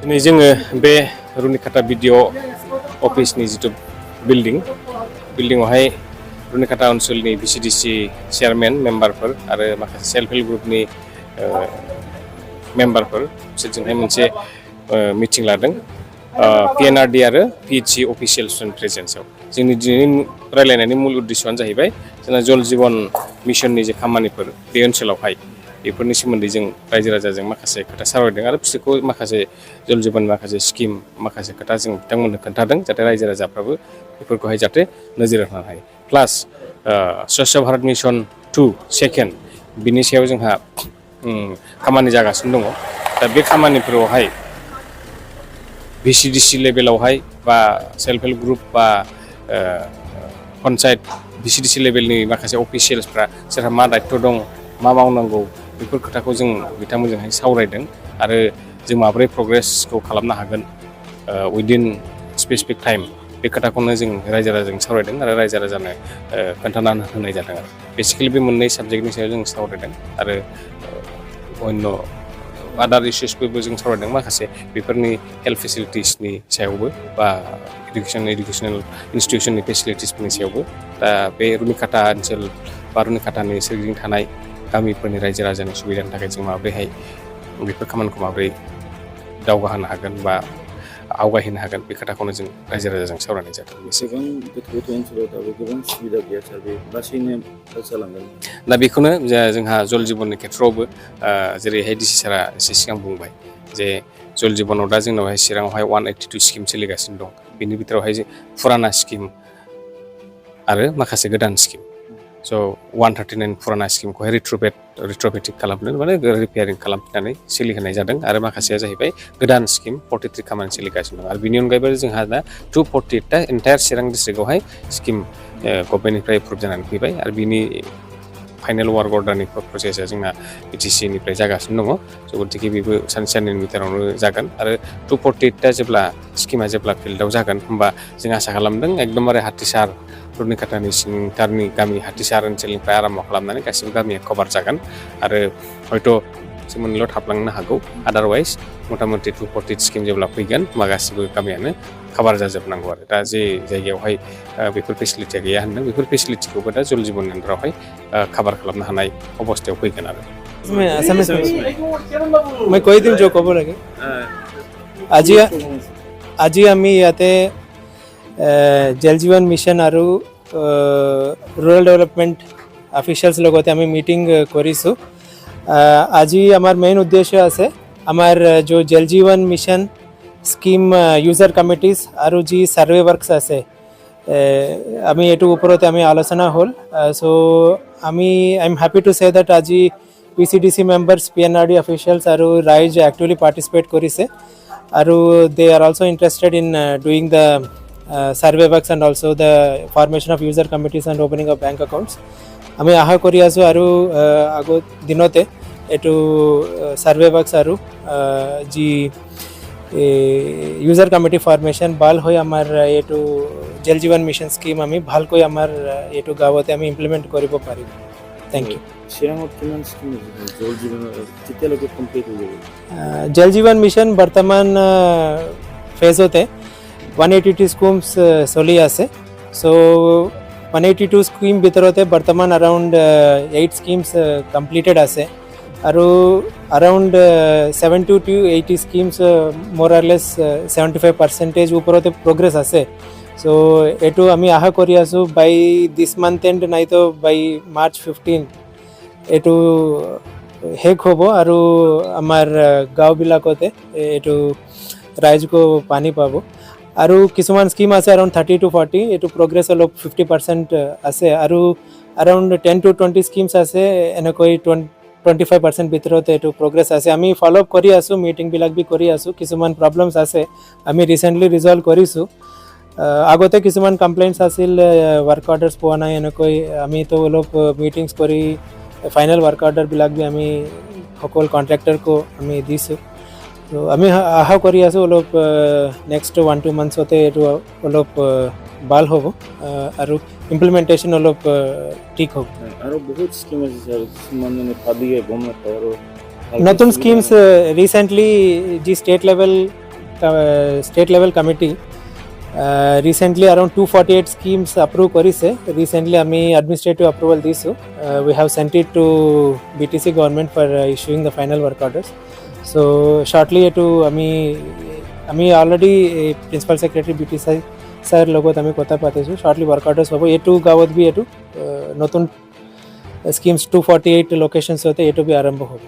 दिनै जोङो बे रुनिकाटा बिडिअ अफिसनि जिथु बिल्डिंआवहाय रुनिकाटा ओनसोलनि भिसिडिसि चेयारमेन मेम्बारफोर आरो माखासे सेल्फ हेल्प ग्रुपनि मेम्बारफोर बिसोरजोंहाय मोनसे मिटिं लादों पिएनआरडि आरो पिएचसि अफिसियेल्सफोरनि प्रेजेन्सआव जोंनि दिनैनि रायलायनायनि मुल उद्देश्यआनो जाहैबाय जोंना जल जीवन मिशननि जे खामानिफोर बे ओनसोलावहाय बेफोरनि सोमोन्दै जों रायजो राजाजों माखासे खोथा सावरायदों आरो बिसोरखौ माखासे जल जीवन माखासे स्किम माखासे खोथा जों बिथांमोननो खोन्थादों जाहाथे रायजो राजाफ्राबो बेफोरखौहाय जाहाथे नोजोर होनो हायो प्लास स्वच्छ भारत मिशन 2 सेकेन्ड बिनि सायाव जोंहा खामानि जागासिनो दङ दा बे खामानिफोरावहाय भिसिडिसि लेभेलावहाय बा सेल्फ हेल्प ग्रुप बा पन्चायत भिसिडिसि लेभेलनि माखासे अफिसियेल्सफ्रा सोरहा मा दायित्व दं मा मावनांगौ बेफोर खोथाखौ जों बिथांमोनजोंहाय सावरायदों आरो जों माबोरै प्रग्रेसखौ खालामनो हागोन उइदिन स्पेसिफिक टाइम बे खोथाखौनो जों रायजो राजाजों सावरायदों आरो रायजो राजानो खोन्थानानै होनाय जादों आरो बेसिकेलि बे मोननै साबजेक्टनि सायाव जों सावरायदों आरो अन्य आदार इस्युसफोरबो जों सावरायदों माखासे बेफोरनि हेल्थ फेसिलिटिसनि सायावबो बा इडुकेसनेल इनस्टिटिउसननि फेसिलिटिसफोरनि सायावबो दा बे रुनिकाटा ओनसोल बा रुनिकाटानि सोरगिदिं थानाय गामिफोरनि रायजो राजानि सुबिदानि थाखाय जों माबोरैहाय बेफोर खामानिखौ माबोरै दावगाहोनो हागोन बा आवगायहोनो हागोन बे खोथाखौनो जों रायजो राजाजों सावरायनाय जादों एसेबां गोथौ ओनसोलाव दाबो गोबां सुबिदा गैया सार बे लासैनो जालांगोन दा बेखौनो जोंहा जल जीवननि खेथ्रआवबो जेरैहाय डिसि सारा एसे सिगां बुंबाय जे जल जीवनाव दा जोंनावहाय चिराङावहाय 182 स्किम सोलिगासिनो दं बिनि बिथोरावहाय फुराना स्किम आरो माखासे गोदान स्किम स' 139 फुराना स्किमखौहाय रिट्र'भेटिक खालामनो माने रिपेयारिं खालामफिननानै सोलिहोनाय जादों आरो माखासेया जाहैबाय गोदान स्किम 43 खामानि सोलिगासिनो दं आरो बिनि अनगायैबो जोंहा दा 248टा एन्टायार चिरां डिस्ट्रिक्टआवहाय स्किम गभर्नमेन्टनिफ्राय एप्रुभ जानानै फैबाय आरो बिनि फाइनेल वार्क अर्डारनि प्रसेसा जोंना बिटिसिनिफ्राय जागासिनो दङ स' गतिके बेबो साननैनि बिथोरावनो जागोन आरो 248टा जेब्ला स्किमा जेब्ला फिल्डआव जागोन होमबा जों आसा खालामदों एकदमबारे हाथिसार रुनिकाटानि सिंथारनि गामि हाथिसार ओनसोलनिफ्राय आराम्भ खालामनानै गासिबो गामिया कभार जागोन आरो हयथ' मोननैल' थाबलांनो हागौ आदारवाइज मथा मथि 248 स्किम जेब्ला फैगोन होमबा गासिबो गामियानो कभार जाजोबनांगौ आरो दा जे जायगायावहाय बेफोर फेसिलिटिया गैया होनदों बेफोर फेसिलिटिखौबो दा जल जीवन केन्द्रआवहाय कभार खालामनो हानाय अबस्थायाव फैगोन आरो मैं কৈ দিম जो ক'ব লাগে আজি আমি ইয়াতে জল জীवन মিশন আৰু ৰুৰাল ডেভেলপমেণ্ট অফিচিয়েলছ লগতে আমি মিটিং কৰিছোঁ আজি আমাৰ মেইন উদ্দেশ্য আছে আমাৰ जो জল জীवन মিশন স্কিম ইউজাৰ কমিটিজ আৰু যি সাৰ্ভে ৱৰ্কছ আছে আমি এটো ওপৰতে আমি আলোচনা হ'ল সো আমি I am happy to say that আজি পিসিডিসি মেম্বাৰ্স পিএনআৰডি অফিচিয়েলছ আৰু ৰাইজ একচুয়ালি পাৰ্টিসিপেট কৰিছে আৰু they are also interested in doing the survey works and also the formation of user committees and opening of bank accounts আমি আশা কৰি আছো আৰু আগত দিনতে এটো সাৰ্ভে works আৰু যি user committee formation ভাল হৈ আমাৰ এটো জল জীवन মিশন স্কিম আমি ভালকৈ আমাৰ এটো গাঁৱতে আমি ইমপ্লিমেন্ট কৰিব পাৰিম থ্যাংক ইউ চিৰাঙত কিমান স্কিম জল জীवन কেতিয়ালৈকে কমপ্লিট হৈ যাব জল জীवन মিশন বৰ্তমান ফেজতে 182 স্কিমস চলি আছে সো 182 স্কিম ভিতৰতে বৰ্তমান अराउंड 8 স্কিমস কমপ্লিটেড আছে আৰু around 70 to 80 schemes more or less 75% ওপৰতে প্ৰগ্ৰেছ আছে সো এটো আমি আশা কৰি আছো বাই দিস মান্থ এন্ড নাই তো বাই মার্চ 15 এটো হেক হ'ব আৰু আমাৰ গাঁওবিলাকতে এটো ৰাইজকো পানী পাব আৰু কিছুমান স্কিম আছে अराउंड 30 to 40 এটো প্ৰগ্ৰেছ অলপ 50% আছে আৰু अराउंड 10 to 20 স্কিমস আছে এনেকৈ 25% ভিতৰতে এটো প্ৰগ্ৰেছ আছে আমি ফলো আপ কৰি আছো মিটিং বিলাক বি কৰি আছো কিছুমান প্ৰবলেমছ আছে আমি ৰিসেন্টলি ৰিজলভ কৰিছো আগতে কিছুমান কমপ্লেইন্টছ আছিল ওয়ার্ক অর্ডারস পোৱা নাই এনেকৈ আমি তো অলপ মিটিংস কৰি ফাইনাল ওয়ার্ক অর্ডার বিলাক বি আমি সকল কন্ট্রাক্টৰকো আমি দিছো তো আমি আশা কৰি আছো অলপ নেক্সট 1-2 মান্থছতে এটো অলপ ভাল হ'ব আৰু ইমপ্লিমেন্টেশন অলপ ঠিক হ'ব আৰু বহুত স্কিম আছে স্যার মানে পাবিয়ে গম নাপায় আৰু নতুন schemes recently the state level state level committee recently around 248 schemes approve করিছে recently আমি administrative approval দিছো we have sent it to BTC government for issuing the final work orders so shortly এটো আমি already principal secretary BTC sir লগত আমি কথা পাতিছো shortly work orders হবো এটো গাঁৱত বি এটো নতুন schemes 248 locations হতে এটো বি আৰম্ভ হ'ব